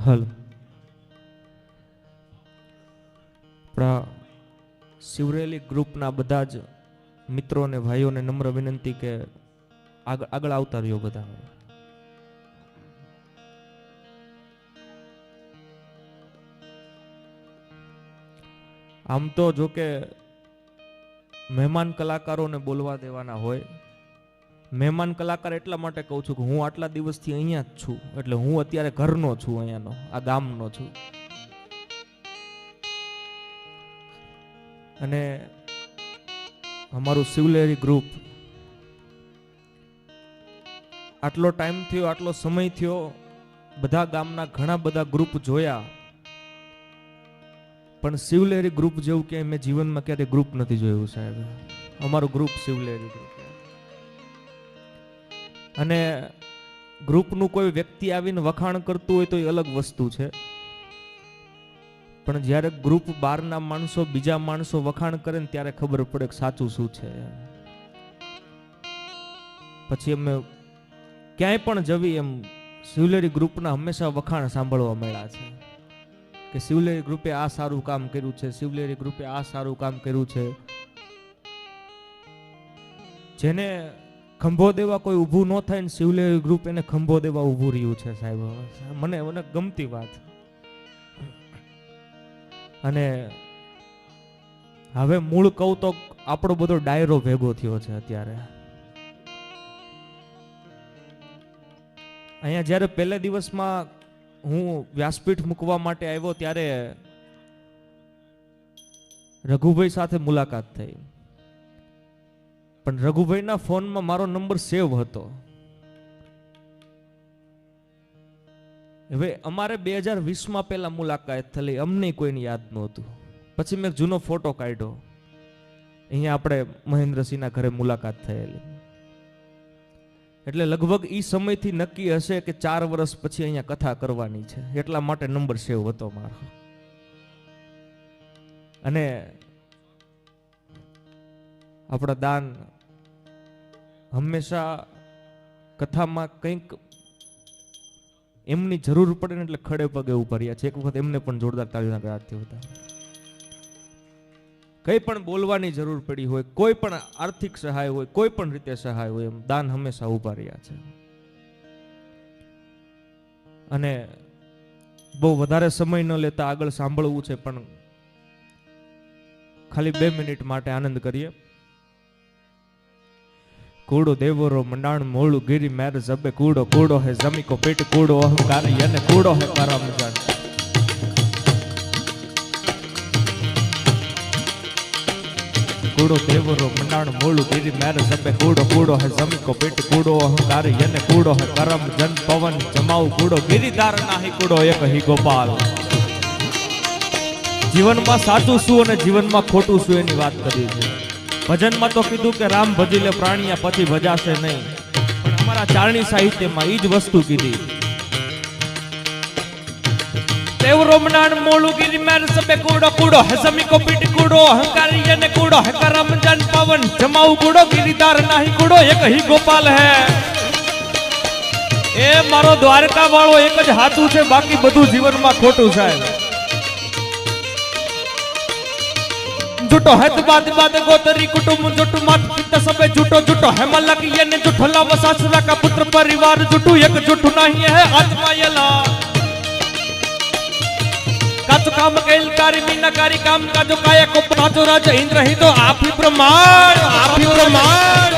Hello આપણા શિવરેલી ગ્રુપના બધા જ મિત્રો અને ભાઈઓને નમ્ર વિનંતી કે આગળ આવતા રહ્યો બધા. આમ તો જો કે મહેમાન કલાકારોને બોલવા દેવાના હોય. મહેમાન કલાકાર એટલા માટે કહું છું કે હું આટલા દિવસથી અહીંયા જ છું, એટલે હું અત્યારે ઘરનો છું, અહીંયાનો આ ગામનો છું. અને અમારું શિવલેરી ગ્રુપ આટલો ટાઈમ થયો, આટલો સમય થયો, બધા ગામના ઘણા બધા ગ્રુપ જોયા, પણ શિવલેરી ગ્રુપ જેવું ક્યાંય મેં જીવનમાં ક્યારેય ગ્રુપ નથી જોયું સાહેબ. અમારું ગ્રુપ શિવલેરી ગ્રુપ. અને ગ્રુપનું કોઈ વ્યક્તિ આવીને વખાણ કરતું હોય તો એ અલગ વસ્તુ છે, પણ જ્યારે ગ્રુપ બહારના માણસો બીજા માણસો વખાણ કરે ને ત્યારે ખબર પડે કે સાચું શું છે. પછી અમે ક્યાંય પણ જવી એમ શિવલેરી ગ્રુપના હંમેશા વખાણ સાંભળવા મળ્યા છે કે શિવલેરી ગ્રુપે આ સારું કામ કર્યું છે, શિવલેરી ગ્રુપે આ સારું કામ કર્યું છે. જેને ખંભો દેવા કોઈ ઊભું ન થાય ને શિવલેરી ગ્રુપ એને ખંભો દેવા ઊભું રહ્યું છે સાહેબ. મને ગમતી વાત. અને હવે મૂળ કહું તો આપણો બધો ડાયરો ભેગો થયો છે અત્યારે. અહીંયા જ્યારે પહેલા દિવસમાં હું વ્યાસપીઠ મૂકવા માટે આવ્યો ત્યારે રઘુભાઈ સાથે મુલાકાત થઈ, પણ રઘુભાઈના ફોનમાં મારો નંબર સેવ હતો. હવે અમારે 2020માં પહેલા મુલાકાત થયેલી, અમને કોઈને યાદ નહોતું. પછી મેં જૂનો ફોટો કાઢ્યો, અહીંયા આપણે મહેન્દ્રસિંહના ઘરે મુલાકાત થયેલી. એટલે લગભગ એ સમયથી નક્કી હશે કે 4 વર્ષ પછી અહીંયા કથા કરવાની છે, એટલા માટે નંબર સેવ હતો મારો. અને આપણા દાન હંમેશા કથામાં કંઈક એમની જરૂર પડે ને એટલે ખડે પગે ઉભા રહ્યા છે. એક વખત એમને પણ જોરદાર તાળીઓના ગળાથી હતા. કંઈ પણ બોલવાની જરૂર પડી હોય, કોઈ પણ આર્થિક સહાય હોય, કોઈ પણ રીતે સહાય હોય, એમ દાન હંમેશા ઉભા રહ્યા છે. અને બહુ વધારે સમય ન લેતા આગળ સાંભળવું છે, પણ ખાલી 2 મિનિટ માટે આનંદ કરીએ. કૂડો દેવરો મંડાણ મોળું ગીરી મેર જબે કૂડો કૂડો હે જમી કો પેટ કૂડો અહંકારી અને કૂડો હે કરમ જન. કૂડો દેવરો મંડાણ મોળું ગીરી મેર જબે કૂડો કૂડો હે જમી કો પેટ કૂડો અહંકારી અને કૂડો હે કરમ જન. પવન જમાઉ કૂડો ગિરિધાર નાહી કૂડો એક હી ગોપાલ. જીવનમાં સાચું શું અને જીવનમાં ખોટું શું એની વાત કરી છે. ભજનમાં તો કીધું કે રામ ભજી લે પ્રાણિયા પછી ભજાશે નહીં, પણ અમારા ચારણી સાહિત્યમાં એ જ વસ્તુ કીધી. દેવરો મંડાણ મોળું ગીરી મેર સબે કૂડો કૂડો હે જમી કો પીટ કૂડો અહંકારી અને કૂડો હે કરમ જન. પવન જમાઉ કૂડો ગિરિધાર નાહી કૂડો એક હી ગોપાલ હે. એ મારો દ્વારકા વાળો એક જ હાથું છે, બાકી બધું જીવનમાં ખોટું સાહેબ. જૂટો હેત બાદ બાદ ગોતરી કુટુંબ જૂટું માત પિતા સબે જૂટો જૂટો હે મલકી અને જૂઠો લાવ સાસરા કા પુત્ર પરિવાર જૂટું એક જૂઠું નહીં હે આત્માયલા. કાચો કામ કૈલકારી મીનાકારી કામ કાજો કાયા કો કાજો રાજ ઇન્દ્ર હી તો આપી પ્રમાણ આપી પ્રમાણ.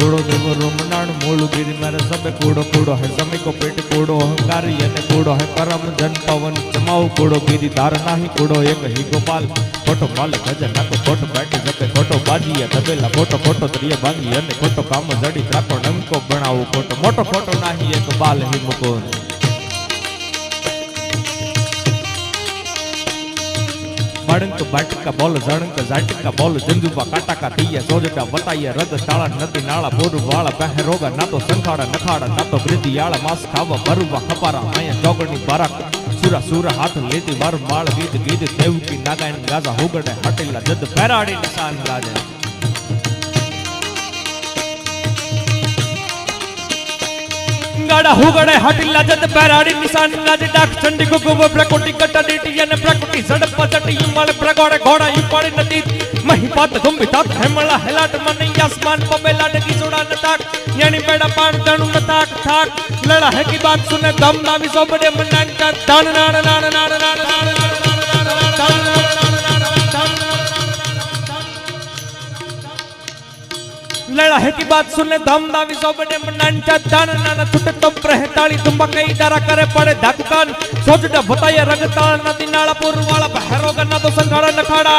કૂડો દેવરો મંડાણ મોળું ગીરી મારે સબે કૂડો કૂડો હે જમી કો પેટ કૂડો અહંકારી અને કૂડો હે કરમ જન. પવન જમાઉ કૂડો ગીરી ધાર નાહી કૂડો એક હી ગોપાલ. ખોટો માલ ગજર નાખો ખોટો બેઠી જપે ખોટો બાજીએ તબેલા ખોટો ખોટો ત્રિય ભાંગી અને ખોટો કામ જડી રાખો નમકો બનાવો ખોટો મોટો ખોટો નાહી એક બાલ હી મુકો. બાળંક બાટકા બોલ જણંક ઝાટકા બોલ જંજુબા કાટાકા થઈએ સોજટા વતાઈએ રદ તાળા નદી નાળા બોર વાળા પહે રોગા ના તો સંખાડા નખાડા ના તો વૃદ્ધિ યાળા માસ ખાવા ભરવા ખપારા અહીંયા ચોગડની બારાક સુરા સુરા હાથ લેતી વાર માળ ગીત ગીત દેવકી નાગાયન ગાજા હુગડે હટેલા જદ ફેરાડી નિશાન ગાજે. ગાડા હુગડે હાટીલા જત બેરાડી નિશાન ગાજ ડાક ચંડી ગુગુ પ્રકોટી કટા ડીટી અને પ્રકોટી ઝડપ ચટી મળે પ્રગોડે ઘોડા ઉપાડી નદી મહીપાત ગુંબી તાત હેમળા હેલાટ મને આસમાન પબેલા ડગી જોડા નતાક યાની બેડા પાણ દણુ નતાક થાક લડા હે કી બાત સુને દમ નાવી સોબડે મનાન કા દાન નાણ નાણ નાણ નાણ लड़ा है की बात सुने दम दावी सोबडे मनांचा दान नाना छुटे तो प्रहताली तुंबा कई दारा करे पड़े धक्कान सोचडा बताया रगताल नदी नाला पुर वाला बहरो गन्ना तो संखाड़ा नखाड़ा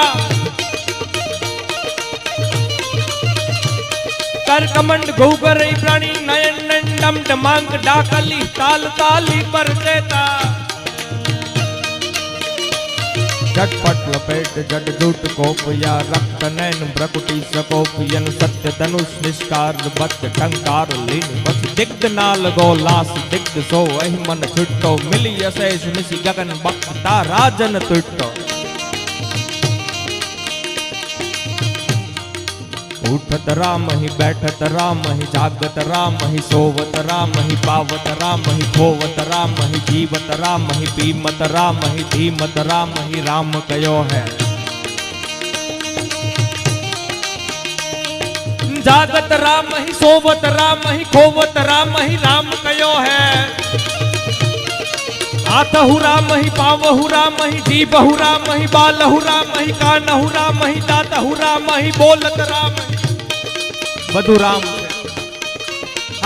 कर कमंड घूगर प्राणी नयन नंडम डमांग डाकली ताल ताली पर देता झटपट लपेट जट झूठ कोप या रक्त नैन प्रकुटी सकोप यन सत्य धनुष निष्कार बत टंकार लीन बस दिग्ध नाल गो लास दिग्ध सो अहि मन छुट्टो मिली अशेष मिसी गगन बक्ता राजन तुट्टो उठत राम ही बैठत राम ही जागत राम ही सोवत राम ही पावत राम ही खोवत राम ही जीवत राम ही पीमत राम ही धीमत राम ही राम कयो है जागत राम ही सोवत राम ही खोवत राम ही राम कयो है आतहु राम ही पावहु राम ही जीवहु राम ही बालहु राम ही कानहु राम ही दातहु राम ही बोलत राम बधु राम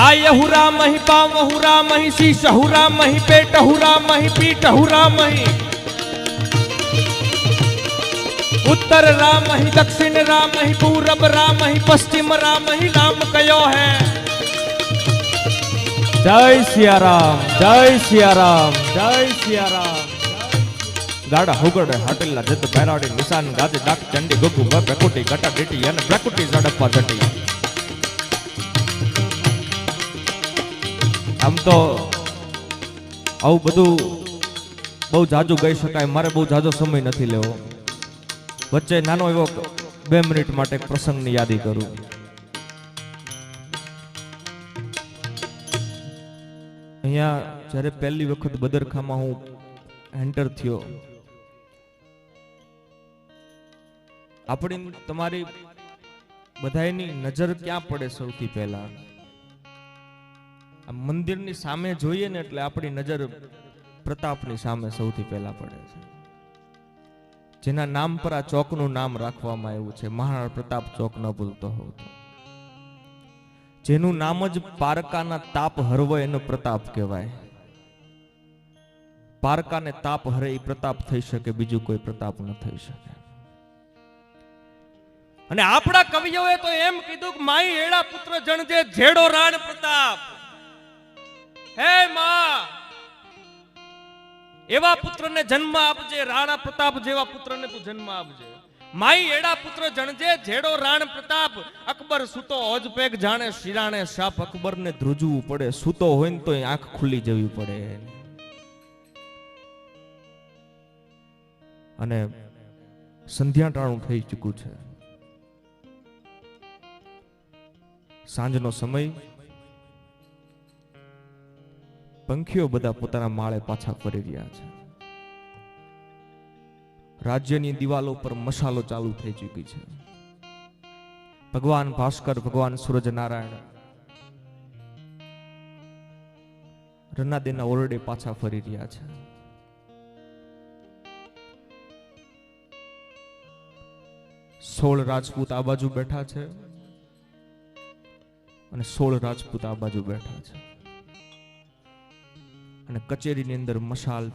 आयहु राम ही पावहु राम ही शीशहु राम ही पेटहु राम ही पीठहु राम ही उत्तर राम ही दक्षिण राम ही पूरब राम ही पश्चिम राम ही राम कयो है जय सिया राम जय सिया राम जय सिया राम गाड़ा हुगड़े हटेला जत बैराड़ी निशान गाजे डाक चंडी गुगु प्रकुटी गटा डीटी अने प्रकुटी झड़पा जटी आम तो आવું બધું બહુ જાજુ ગઈ શકાય મારે બહુ જાજો સમય નથી લેવો વચ્ચે નાનો એવો 2 મિનિટ માટે પ્રસંગની યાદી કરું અહીંયા જ્યારે પહેલી વખત બદરખામાં હું એન્ટર થયો આપણી તમારી બધાયની નજર ક્યાં પડે સૌથી પહેલા આ મંદિરની સામે જોઈએ ને એટલે આપણી નજર પ્રતાપની સામે સૌથી પહેલા પડે છે જેના નામ પર આ ચોકનું નામ રાખવામાં આવ્યું છે મહારાણા પ્રતાપ ચોક ન ભૂલતો હોવ તો જેનું નામ જ પારકાના તાપ હરવો એનો પ્રતાપ કહેવાય પારકાને તાપ હરે એ પ્રતાપ થઈ શકે બીજું કોઈ પ્રતાપ ન થઈ શકે અને આપણા કવિઓએ તો એમ કીધું કે માઈ એડા પુત્ર જણજે જેડો રાણ પ્રતાપ હે માં એવા પુત્રને જન્મ આપજે રાણા પ્રતાપ જેવા પુત્રને તું જન્મ આપજે માઈ એડા પુત્ર જણજે જેડો રાણ પ્રતાપ અકબર સૂતો હોજ પેગ જાણે શિરાણે શાપ અકબરને ધ્રુજવું પડે સૂતો હોય ને તો આંખ ખુલ્લી જવી પડે અને સંધ્યાટાણું થઈ ચૂક્યું છે સાંજનો સમય પંખીઓ બધા પોતાના માળે પાછા ફરી રહ્યા છે રાજ્યની દિવાલો પર મશાલો ચાલુ થઈ ચૂકી છે ભગવાન ભાસ્કર ભગવાન સૂરજનારાયણ રન્નાદેના ઓરડે પાછા ફરી રહ્યા છે 16 રાજપૂત આ બાજુ બેઠા છે અને 16 રાજપૂત આ બાજુ બેઠા છે અને કચેરીની અંદર મશાલ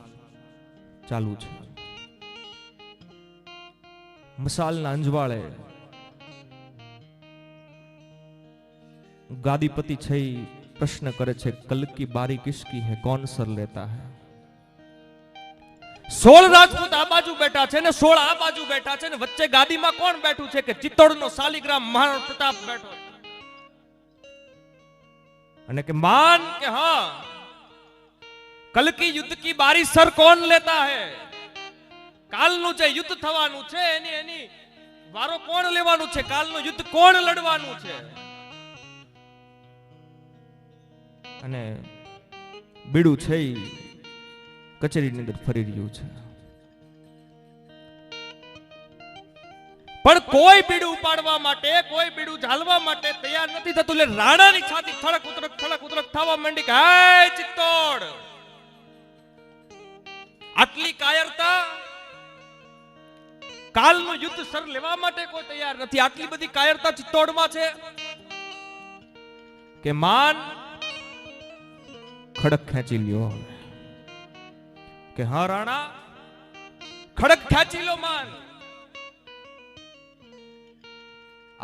ચાલુ છે મશાલના અંજવાળે ગાદીપતિ છે પ્રશ્ન કરે છે કલ કી બારી કિસકી હે કોણ સર લેતા હે 16 રાજપૂત આ બાજુ બેઠા છે ને 16 આ બાજુ બેઠા છે ને વચ્ચે ગાદીમાં કોણ બેઠું છે કે ચિત્તોડનો શાલિગ્રામ મહારાણા પ્રતાપ બેઠો અને કે માન કે હા कल की युद्ध की बारी सर कौन लेता है કાલનું જે યુદ્ધ થવાનું છે એની વારો કોણ લેવાનું છે કાલનું યુદ્ધ કોણ લડવાનું છે અને બીડું છે ઈ કચેરીની અંદર ફરી રહ્યું છે, પણ કોઈ બીડું ઉપાડવા માટે, કોઈ બીડું ઝાલવા માટે તૈયાર નથી થતું. એટલે રાણાની છાતી થડક ઉતરક થવા માંડી કે હાય ચિત્તોડ, આટલી કાયરતા, કાલનું યુદ્ધ સર લેવા માટે કોઈ તૈયાર નથી. આટલી બધી કાયરતા ચિત્તોડમાં છે કે માન ખડક ખેંચી લ્યો કે હા રાણા, ખડક ખેંચી લો માન.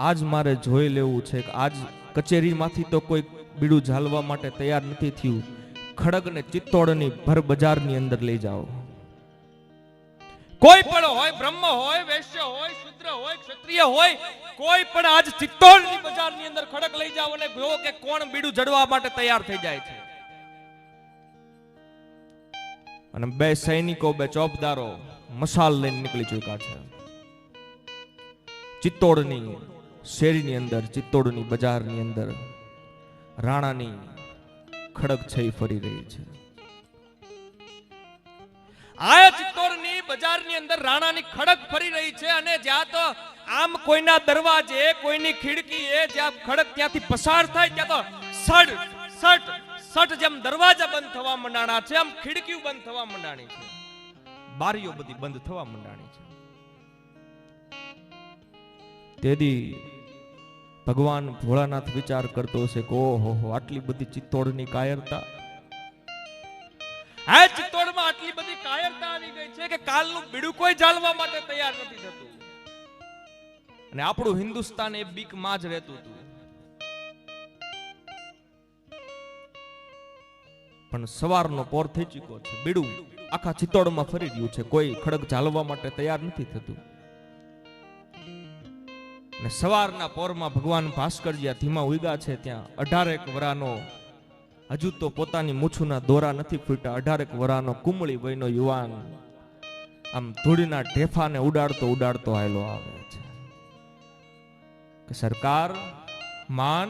આજ મારે જોઈ લેવું છે કે આજ કચેરીમાંથી તો કોઈ બીડું ઝાલવા માટે તૈયાર નથી થયું. ખડગને ચિત્તોડની ભર બજારની અંદર લઈ જાઓ. કોઈ પણ હોય, બ્રહ્મ હોય, વૈશ્ય હોય, શુદ્ર હોય, ક્ષત્રિય હોય, કોઈ પણ આજ ચિત્તોડની બજારની અંદર ખડગ લઈ જાઓ અને જોવો કે કોણ બીડું જડવા માટે તૈયાર થઈ જાય છે. અને બે સૈનિકો, બે ચોપદારો મશાલ લઈને નીકળી ચૂક્યા છે. ચિત્તોડની શેરીની અંદર, ચિત્તોડની બજારની અંદર રાણાની ખડગ છઈ ફરી રહી છે. આ ચિત્તોડની બજારની અંદર રાણાની ખડગ ફરી રહી છે. અને જ્યાં તો આમ કોઈના દરવાજે, કોઈની ખિડકીએ જ્યાં ખડગ ત્યાંથી પસાર થાય ત્યાં તો સડ સટ સટ જેમ દરવાજા બંધ થવા માંડાણા છે, આમ ખિડકીઓ બંધ થવા માંડાણી છે, બારીઓ બધી બંધ થવા માંડાણી છે. તેથી ભગવાન ભોળાનાથ વિચાર કરતો હશે કે ઓહો, આટલી બધી ચિત્તોડની કાયરતા, આ ચિત્તોડમાં આટલી બધી કાયરતા આવી ગઈ છે કે કાલનું બીડું કોઈ ઝાલવા માટે તૈયાર નથી થતું. અને આપણું હિન્દુસ્તાન એ બીકમાં જ રહેતું હતું. પણ સવારનો પોર થઈ ચૂક્યો છે, બીડું આખા ચિત્તોડમાં ફરી રહ્યું છે, કોઈ ખડગ ઝાલવા માટે તૈયાર નથી થતું. અને સવારના પોરમાં ભગવાન ભાસ્કરજી ધીમા ઉગ્યા છે. ત્યાં 18 વરાનો, હજુ તો પોતાની મૂછુના દોરા નથી ફૂટ્યા, 18 વરાનો કુમળી વયનો યુવાન આમ ધૂળના ઢેફાને ઉડાડતો ઉડાડતો આવેલો આવે છે કે સરકાર, માન,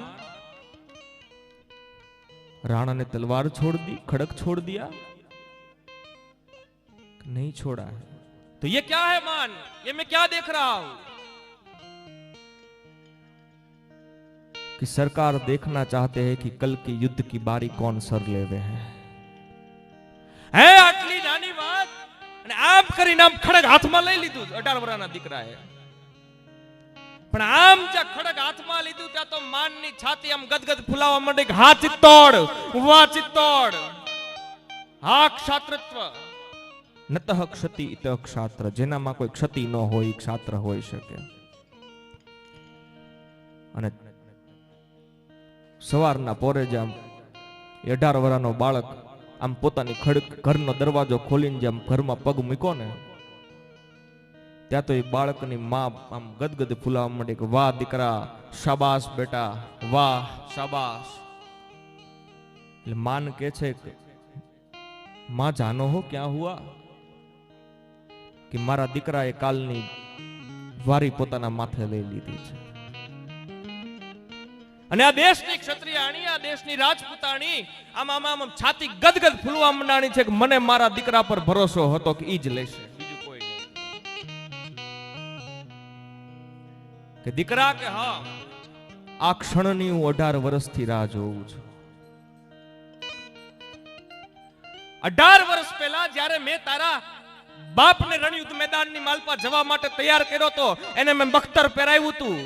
राणा ने तलवार छोड़ दी, खड़क छोड़ दिया, नहीं छोड़ा है. तो ये क्या है मान, ये मैं क्या देख रहा हूं कि सरकार देखना चाहते हैं कि कल के युद्ध की बारी कौन सर लेवे है. आटली नानी बात અને આમ કરીને આમ ખડગ હાથમાં લઈ લીધું. 18 વર્ષના દીકરાએ પણ આમ જ્યાં ખડગ હાથમાં લીધું ત્યાં તો માનની છાતી આમ ગદગદ ફૂલાવા માંડી. હા ચિત્તોડ, વાહ ચિત્તોડ, હા ક્ષાત્રત્વ, નતઃ ક્ષતિ ઇતઃ ક્ષાત્ર. જેનામાં કોઈ ક્ષતિ ન હોય ક્ષાત્ર હોઈ શકે. અને સવારના પોરે જ આમ 18 વર્ષનો બાળક આમ પોતાની ઘરનો દરવાજો ખોલીને જેમ ઘરમાં પગ મૂક્યો ને ત્યાં તો એ બાળકની માં આમ ગદગદ ફૂલાવા માંડી કે વાહ દીકરા, શાબાશ બેટા, વાહ શાબાશ. એટલે માન કે છે કે માં જાનો હો ક્યાં હુઆ, કે મારા દીકરાએ કાલની વારી પોતાના માથે લઈ લીધી છે. અને આ દેશની ક્ષત્રિયાણી, આ દેશની રાજપૂતાણી આમ આમ આમ છાતી ગદગદ ફૂલવા માંડાણી છે કે મને મારા દીકરા પર ભરોસો હતો કે ઈ જ લેશે, બીજું કોઈ નહીં. કે દીકરા કે હા, આ ક્ષણની હું 18 વર્ષથી રાહ જોઉં છું. 18 વર્ષ પહેલા જ્યારે મેં તારા બાપને રણયુદ્ધ મેદાનની માલપા જવા માટે તૈયાર કર્યો તો એને મેં બખ્તર પહેરાવ્યું હતું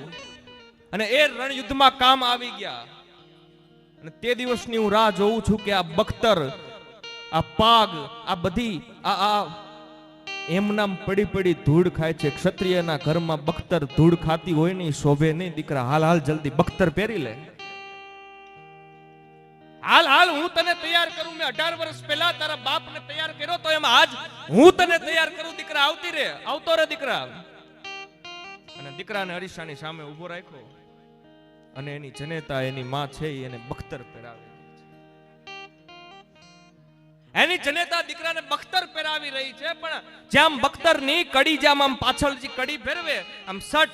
અને એ રણયુદ્ધમાં કામ આવી ગયા. અને તે દિવસની હું રાહ જોઉં છું કે આ બખ્તર, આ પાગ, આ બધી આ એમનામ પડી પડી ધૂળ ખાય છે. ક્ષત્રિયના ઘરમાં બખ્તર ધૂળ ખાતી હોય નહીં, શોભે નહીં. દીકરા હાલ હાલ જલ્દી બખ્તર પહેરી લે, હાલ હાલ હું તને તૈયાર કરું. મેં 18 વર્ષ પહેલા તારા બાપને તૈયાર કર્યો તો એમ આજ હું તને તૈયાર કરું. દીકરા આવતી રે, આવતો રે દીકરા. અને દીકરાને અરીસાની સામે ઉભો રાખ્યો અને એની જનેતા, એની માં છે એને બખ્તર પહેરાવે. એની જનેતા દીકરાને બખ્તર પહેરાવી રહી છે. પણ જેમ બખ્તરની કડી જેમ આમ પાછળ જે કડી ફેરવે આમ સટ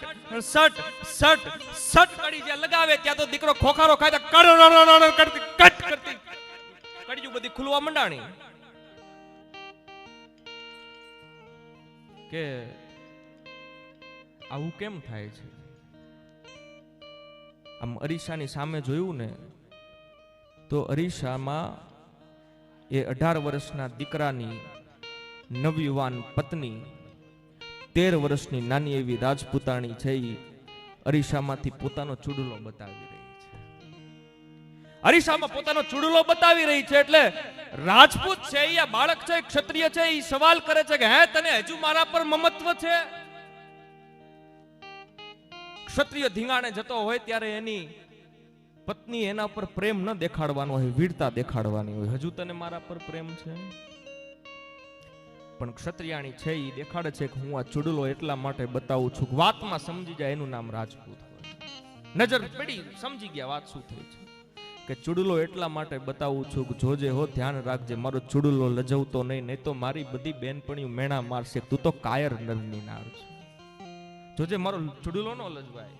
સટ સટ સટ કડી જે લગાવે ત્યાં તો દીકરો ખોખારો ખાય કટ કરતી કડિયું બધી ખુલવા મંડાણી કે આવું કેમ થાય છે. આમ અરીસાની સામે જોયું ને તો અરીસામાં એ 18 વર્ષના દીકરાની નવયુવાન પત્ની 13 વર્ષની નાની એવી રાજપૂતાણી છે એ અરીસામાંથી પોતાનો ચૂડલો બતાવી રહી છે. અરીસામાં પોતાનો ચૂડલો બતાવી રહી છે એટલે રાજપૂત છે એ બાળક છે ક્ષત્રિય છે એ સવાલ કરે છે કે હે તને હજુ મારા પર મમત્વ છે. ક્ષત્રિય ધીંગાણે જતો હોય ત્યારે એની પત્ની એના પર પ્રેમ ન દેખાડવાનો હોય, વીરતા દેખાડવાની હોય. હજુ તને મારા પર પ્રેમ છે? પણ ક્ષત્રિયાણી છે એ દેખાડે છે કે હું આ ચૂડલો એટલા માટે બતાવું છું વાતમાં સમજી જાય એનું નામ રાજપૂત હોય. નજર પડી સમજી ગયા વાત શું થઈ છે કે ચૂડલો એટલા માટે બતાવું છું કે જોજે હો ધ્યાન રાખજે મારો ચૂડલો લજવતો નહીં તો મારી બધી બેનપણીઓ મેણા મારશે. તું તો કાયર નરની નાર છે, જોજે મારો ચૂડલો નો લજવાય.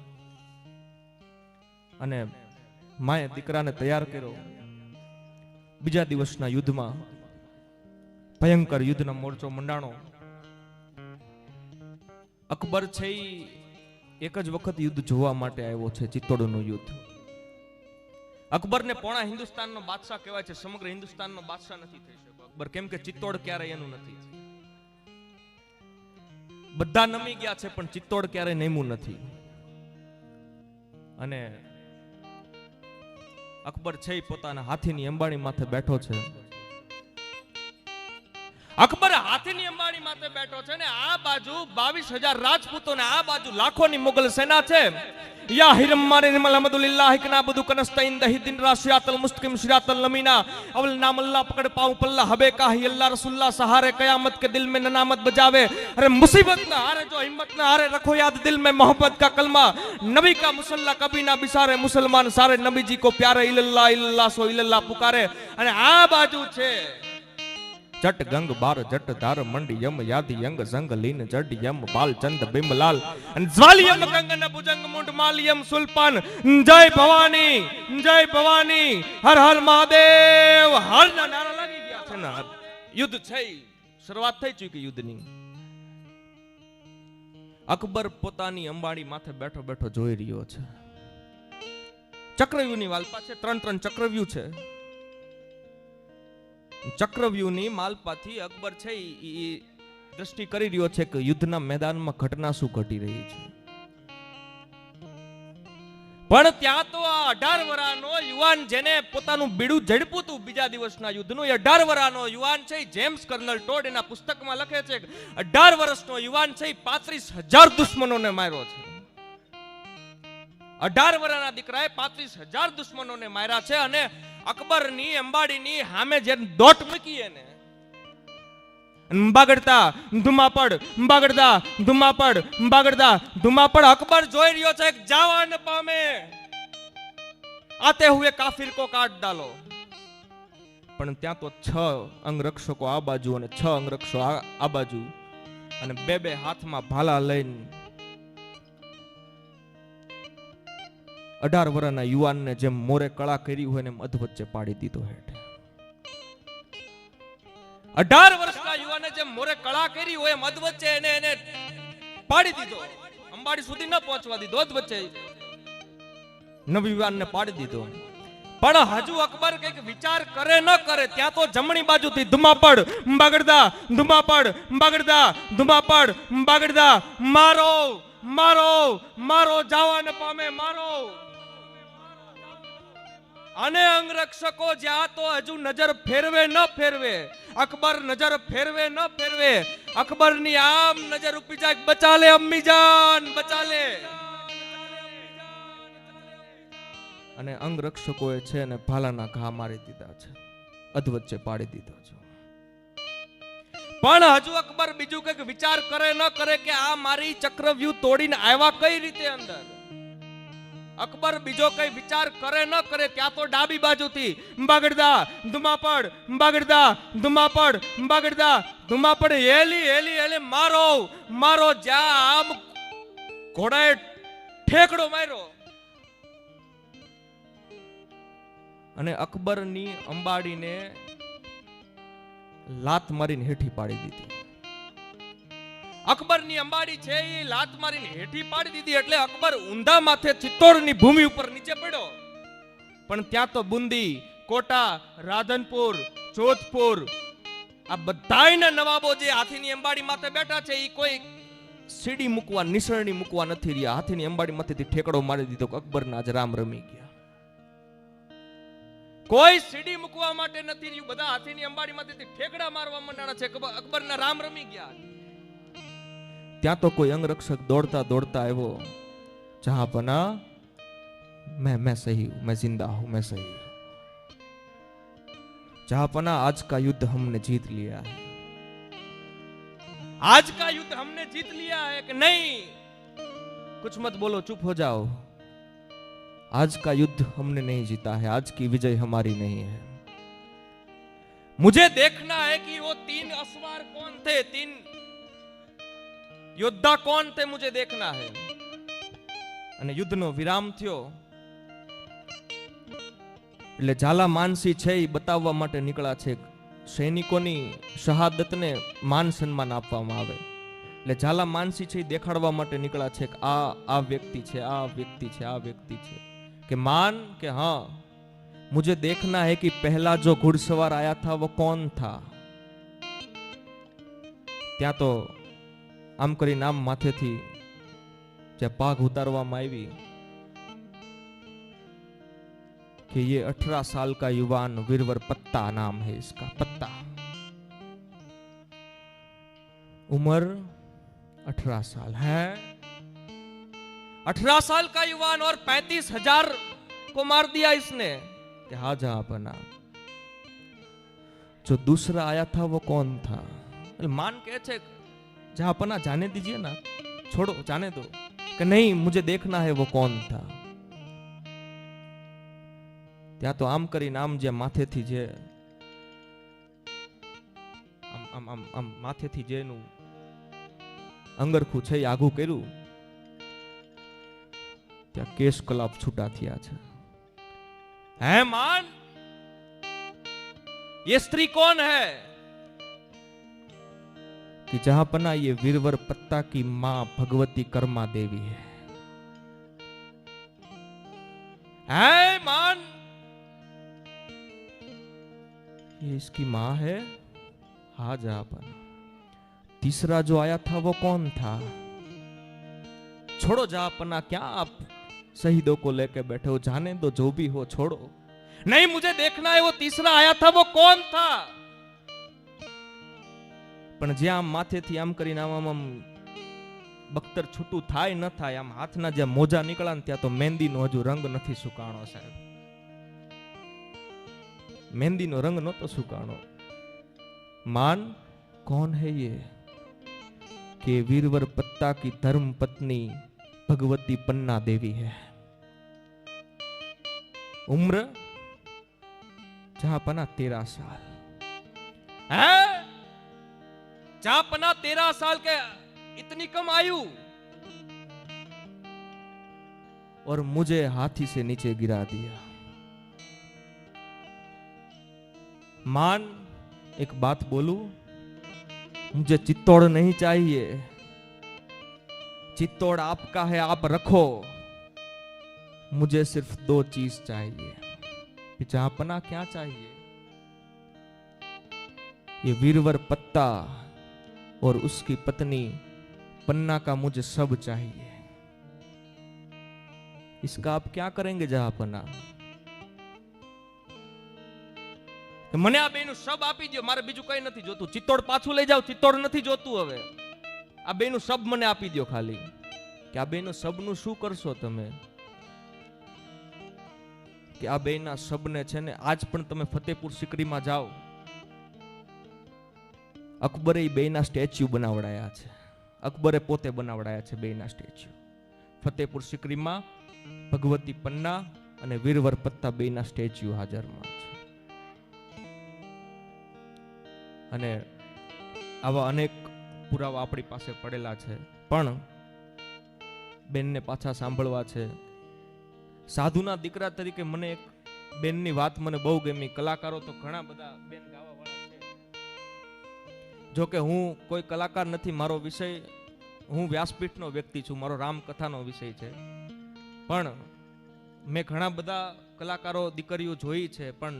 અને માએ દીકરાને તૈયાર કર્યો. બીજા દિવસના યુદ્ધમાં ભયંકર યુદ્ધનો મોરચો મંડાણો. અકબર છે એક જ વખત યુદ્ધ જોવા માટે આવ્યો છે, ચિત્તોડનું યુદ્ધ. અકબરને પોણા હિન્દુસ્તાનનો બાદશાહ કહેવાય છે, સમગ્ર હિન્દુસ્તાનનો બાદશાહ નથી થઈ શક્યો અકબર, કેમ કે ચિત્તોડ ક્યારેય એનું નથી. બધા નમી ગયા છે પણ ચિત્તોડ ક્યારેય નમ્યું નથી. અને અકબર છે પોતાના હાથીની અંબાણી માથે બેઠો છે. અકબર હાથીની અંબાણી માથે બેઠો છે ને આ બાજુ 22,000 રાજપૂતો ને આ બાજુ લાખોની મુગલ સેના છે. યા હિરમ મારે નિમલ અહમદુલિલ્લાહ કના બદુ કનસ્તઈન દહી દિન રાશિયાતલ મુસ્તકિમ શિરાતલ લમીના અવલ નામ અલ્લાહ પકડ પાઉ પલ્લા હબે કાહી અલ્લાહ રસુલ્લાહ સહારે કયામત के दिल में ननामत बजावे. अरे मुसीबत ना हारे जो हिम्मत ना हारे रखो याद दिल में मोहब्बत का कलमा नबी का मुसल्ला कभी ना बिसारे मुसलमान सारे नबी जी को प्यारे इल्लल्लाह इल्लल्लाह सो इल्लल्लाह पुकारे. અને આ બાજુ છે જટ ગંગ બાર જટ ધાર મંડી યમ યાદી યંગ સંગ લીન જડ યમ બાલ ચંદ બિમલાલ અને જ્વાલિયમ કંગન ભુજંગ મુંડ માલિયમ સુલપાન. જય ભવાની હર હર મહાદેવ હર ના નારા લાગી ગયા છે ને યુદ્ધ છે શરૂઆત થઈ ચૂકી યુદ્ધની. અકબર પોતાની અંબાડી માથે બેઠો બેઠો જોઈ રહ્યો છે. ચક્રવ્યુહની વાલપા છે, 3 ચક્રવ્યુહ છે. ચક્રવ્યુહની માલપાથી અકબર છે એ દ્રષ્ટિ કરી રહ્યો છે કે યુદ્ધના મેદાનમાં ઘટના શું ઘટી રહી છે. પણ ત્યાં તો આ 18 વર્ષનો યુવાન જેને પોતાનું બીડું ઝડપ્યું હતું બીજા દિવસના યુદ્ધનું, એ 18 વર્ષનો યુવાન છે જેમ્સ કર્નલ ટોડ એના પુસ્તકમાં લખે છે કે 18 વર્ષનો યુવાન છે 35,000 દુશ્મનોને માર્યો છે. 18 વર્ષના દીકરાએ 35,000 દુશ્મનોને માર્યા છે. અને અકબરની અંબાડીની સામે જે દોટ મૂકી એને બાગડતા ધુમાપડ બાગડતા ધુમાપડ બાગડતા ધુમાપડ અકબર જોઈ રહ્યો છે કે જાવાન પામે આતે હુએ કાફિર કો કાટ ડાલો. પણ ત્યાં તો 6 અંગરક્ષકો આ બાજુ અને 6 અંગરક્ષકો આ બાજુ અને બે હાથમાં ભાલા લઈને 18 વર્ષના યુવાનને જેમ મોરે કળા કરી હોય ને એમ અધવચ્ચે પાડી દીધો હેઠે. 18 વર્ષના યુવાને જેમ મોરે કળા કરી હોય એમ અધવચ્ચે એને પાડી દીધો. અંબાડી સુધી ન પહોંચવા દીધો, અધવચ્ચે નવયુવાનને પાડી દીધો. પણ હજુ અકબર કઈક વિચાર કરે ન કરે ત્યાં તો જમણી બાજુથી ધુમાપડ બાગડતા ધુમાપડ બાગડતા ધુમાપડ બાગડતા મારો મારો મારો જાવાને પામે મારો. અને અંગરક્ષકો જ્યાં તો હજુ નજર ફેરવે ન ફેરવે, અકબર નજર ફેરવે ન ફેરવે, અકબરની આમ નજર ઉપી જાય બચા લે અમ્મી જાન બચા લે. અને અંગરક્ષકોએ છે ને ભાલાના ઘા મારી દીધા છે, અધવચ્ચે પાડી દીધો છે. પણ હજુ અકબર બીજું કઈક વિચાર કરે ન કરે કે આ મારી ચક્રવ્યુહ તોડીને આવ્યા કઈ રીતે અંદર. અકબર બીજો કઈ વિચાર કરે ન કરે ત્યાં તો ડાબી બાજુથી બાગડતા ધુમાપડ બાગડતા ધુમાપડ બાગડતા ધુમાપડ હેલી હેલી હેલી મારો મારો જ્યાં આમ ઘોડાએ ઠેકડો માર્યો. અને અકબરની અંબાડીને લાત મારીને હેઠી પાડી દીધી. અકબરની અંબાડી છે એ લાત મારીને હેઠી પાડી દીધી એટલે અકબર ઊંધા માથે ચિત્તોડની ભૂમિ ઉપર નીચે પડ્યો. પણ ત્યાં તો બુંદી, કોટા, રાધનપુર, જોધપુર આ બધાયના નવાબો જે હાથીની અંબાડી માથે બેઠા છે એ કોઈ સીડી મૂકવા, નિસરણી મૂકવા નથી રહ્યા. હાથીની અંબાડી માથેથી ઠેકડો મારી દીધો. અકબરના આજ રામ રમી ગયા. કોઈ સીડી મૂકવા માટે નથી રહ્યું. બધા હાથીની અંબાડી માથેથી ઠેકડા મારવા માંડ્યા છે. અકબરના રામ રમી ગયા. ત્યાં તો કોઈ અંગરક્ષક દોડતા દોડતા આવ્યો. જહાંપના मैं सही हूं, मैं जिंदा हूं, मैं सही हूं. जहांपना आज का युद्ध हमने जीत लिया है. आज का युद्ध हमने जीत लिया है कि नहीं? कुछ मत बोलो, चुप हो जाओ. आज का युद्ध हमने नहीं जीता है. आज की विजय हमारी नहीं है. मुझे देखना है कि वो 3 असवार कौन थे, 3 योद्धा कौन थे, मुझे देखना है. અને યુદ્ધનો વિરામ થયો એટલે ઝાલા માનસી છે એ બતાવવા માટે નીકળ્યા છે. સૈનિકોની શહાદતને માન સન્માન આપવામાં આવે એટલે ઝાલા માનસી છે એ દેખાડવા માટે નીકળ્યા છે કે આ વ્યક્તિ છે, આ વ્યક્તિ છે, આ વ્યક્તિ છે. કે માન કે हाँ मुझे देखना है कि पहला जो घुड़सवार आया था वो कौन था. ત્યાં તો આમ કરી નામ માથેથી જે પાઘ ઉતારવામાં આવી कि ये 18 साल का युवान वीरवर पत्ता नाम है इसका. पत्ता, उम्र 18 साल है. 18 साल का युवान और 35,000 को मार दिया इसने. कि हाँ जहांपना. जो दूसरा आया था वो कौन था? मान के छे जहांपना जाने दीजिए ना, छोड़ो, जाने दो. कि नहीं मुझे देखना है वो कौन था. ત્યાં તો આમ કરીને આમ જે માથેથી જે આમ માથેથી જેનું અંગરખું છે એ આઘું કર્યું ત્યાં કેશ કલાપ છૂટા થયા છે. હે માન, ये स्त्री कौन है? कि जहांपना ये वीरवर पत्ता की मां भगवती कर्मा देवी है. है मान, ये इसकी मां है. हाँ जहांपना. तीसरा जो आया था वो कौन था? छोड़ो जहांपना, क्या आप शहीदों को लेके बैठे हो? जाने दो, जो भी हो छोड़ो. नहीं मुझे देखना है वो तीसरा आया था वो कौन था. પણ જ્યાં માથેથી આમ કરીને આમ બખ્તર છૂટું થાય ન થાય, આમ હાથના જે મોજા નીકળ્યા ને ત્યાં તો મહેંદીનો હજુ રંગ નથી સુકાણો સાહેબ. મહેંદીનો રંગ નહોતો સુકાણો. मान कौन है ये? कि वीरवर पत्ता की धर्म पत्नी भगवती पन्ना देवी है. उम्र जहांपना 13 साल है. जहांपना 13 साल के, इतनी कम आयु, और मुझे हाथी से नीचे गिरा दिया. मान एक बात बोलूं, मुझे चित्तौड़ नहीं चाहिए. चित्तौड़ आपका है, आप रखो. मुझे सिर्फ 2 चीज चाहिए. जहांपना क्या चाहिए? ये वीरवर पत्ता और उसकी पत्नी पन्ना का मुझे सब चाहिए. इसका आप क्या करेंगे जहांपना? મને આ બેનું શબ આપી દો, મારે બીજું કઈ નથી જોતું. ચિત્તોડ પાછું લઈ જાવ, ચિત્તોડ નથી જોતું હવે. આ બેનું શબ મને આપી દો ખાલી. કે આ બેનું શબનું શું કરશો તમે? કે આ બેના શબને છે ને આજ પણ તમે ફતેપુર સિકરીમાં જાઓ, અકબરે બેના સ્ટેચ્યુ બનાવડાયા છે. અકબરે પોતે બનાવડાયા છે બેના સ્ટેચ્યુ. ફતેપુર સિકરીમાં ભગવતી પન્ના અને વીરવર પત્તા બેના સ્ટેચ્યુ હાજરમાં છે. અને આવા અનેક પુરાવા આપણી પાસે પડેલા છે. પણ બેનને પાછા સાંભળવા છે. સાધુના દીકરા તરીકે મને એક બેનની વાત મને બહુ ગમી. કલાકારો તો ઘણા બધા બેન ગાવા વાળા છે, જો કે હું કોઈ કલાકાર નથી, મારો વિષય, હું વ્યાસપીઠનો વ્યક્તિ છું, મારો રામકથાનો વિષય છે. પણ મેં ઘણા બધા કલાકારો દીકરીઓ જોઈ છે, પણ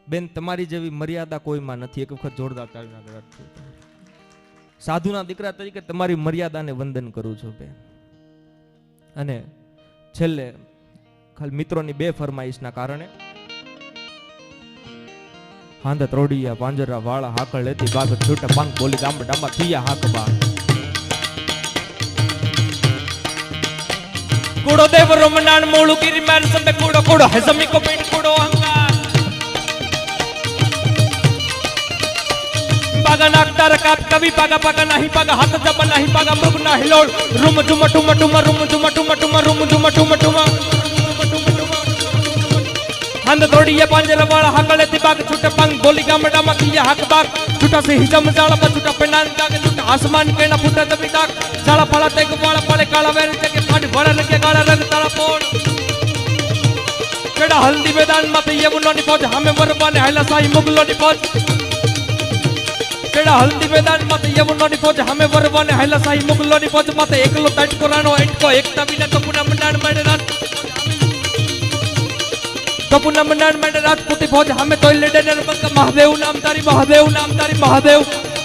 બેન તમારી જેવી મર્યાદા કોઈમાં નથી. એક વખત જોરદાર તાળીના ગળગડાટ. સાધુના દીકરા તરીકે તમારી મર્યાદાને વંદન કરું છું બેન. અને છેલ્લે ખાલી મિત્રોની બે ફરમાઈશના કારણે હાંદ ત્રોડિયા પાંજરા વાળા હાકળ લેતી બાગ છૂટા પાંગ બોલી ગામ ડામા થિયા હાક બા કુડો દેવ રમનાણ મોળુ ગિરી માર સંબે કુડો કુડો હસમી કો પેટ કુડો અહંકાર પાગા નાકતાર કાપ કવિ પાગા પાગા નહીં પાગા હાથ જબ નહીં પાગા મૃગ ના હિલોળ room zoom ટુમ ટુમ room zoom ટુમ ટુમ room zoom ટુમ ટુમ हंद तोड़िए Panjhra वाला हकले तिबाग छुटे पंग बोली गामडा मकिया हक बाग छुटा से हिजम जाला पर छुटा पेनान का छुटा आसमान के ना फुटा तभी तक जाला पड़ा ते वाला पड़े काला वेर ते के पाट बड़ा लगे काला रंग तारा पोड़ केड़ा हल्दी मैदान मत ये बुनो नि पहुंच हमें बरबाने हैला साई मुगलो नि पहुंच केड़ा हल्दी मैदान मत ये बुनो नि पहुंच हमें बरबाने हैला साई मुगलो नि पहुंच मत एकलो तट कोरानो एट को एकता बिना तो पुना मंडाण मेरे रात कपुना मंडाण में राजपूती फौज हमें तो लेडे नरबंग महादेव नाम तारी महादेव नाम तारी महादेव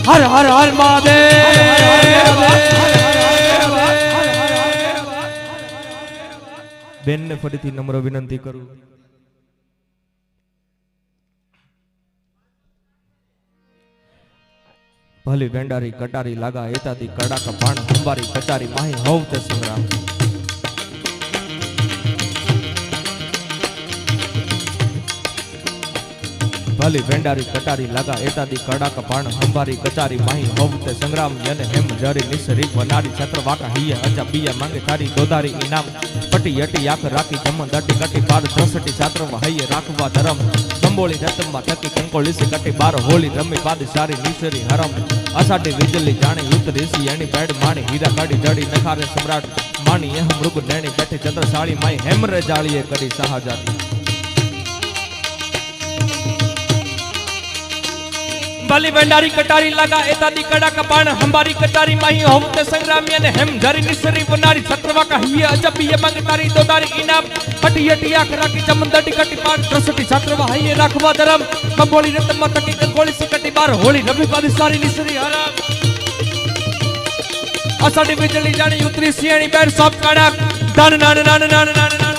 हर हर हर महादेव बेन ने फरीथी नम्र विनंती करूं भली वेंडारी कटारी लागा एतादी कड़ा का बाण हंबारी कचारी माही होवते संग्राम भली वेंडारी कटारी लगा एतादी कड़ा कपाण हंबारी कचारी माही होवते संग्राम यने हेम जरी निसरी वनारी छत्र वाका हिय अजा बिया मांगे थारी दोदारी इनाम पटी यटी आख राखी जम दटी कटी पार 63 छात्र वहैये राखवा धरम संबोली रतमा थकी कंकोली से कटी बार होली रमी पाद सारी निसरी हरम असाडी विजली जाने उतरी सी एनी बैड माणी हीरा काडी जड़ी नखारे सम्राट माणी यह मृग नैणी बैठी चंद्रशाली माई हेमरे जाळीए करी सहाजाती भली वेंडारी कटारी लगा एतादी कड़ा कपाण हंबारी कचारी माही होमते संग्रामी ने हेम धरी निसरी वनारी छत्रवा का हिय अजब ये मंगतारी दोदारी इनाम पटी यटी आख राखी चमंदटी कटी पार 63 छत्रवा हइये राखवा धरम कंबोली रतमा तकी कंकोली से कटी बार होली रवि पादी सारी निसरी हरम असाडी बिजली जानी उतरी सियाणी बैर सब कड़ा दान नान नान नान नान नान